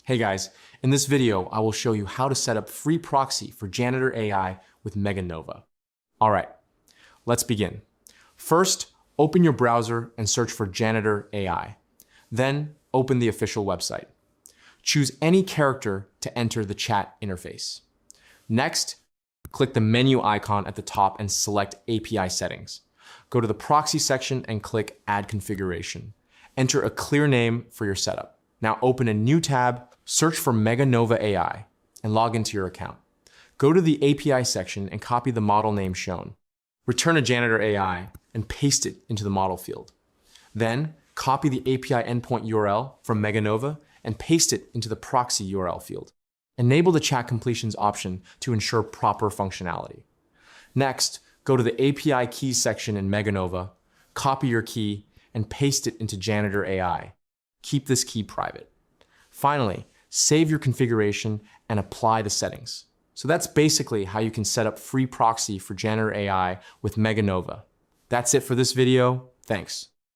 Hey guys, in this video, I will show you how to set up free proxy for Janitor AI with MegaNova. All right, let's begin. First, open your browser and search for Janitor AI. Then open the official website. Choose any character to enter the chat interface. Next, click the menu icon at the top and select API settings. Go to the proxy section and click Add Configuration. Enter a clear name for your setup. Now open a new tab, search for MegaNova AI, and log into your account. Go to the API section and copy the model name shown. Return a Janitor AI and paste it into the model field. Then copy the API endpoint URL from MegaNova and paste it into the proxy URL field. Enable the chat completions option to ensure proper functionality. Next, go to the API keys section in MegaNova, copy your key, and paste it into Janitor AI. Keep this key private. Finally, save your configuration and apply the settings. So that's basically how you can set up free proxy for Janitor AI with MegaNova. That's it for this video. Thanks.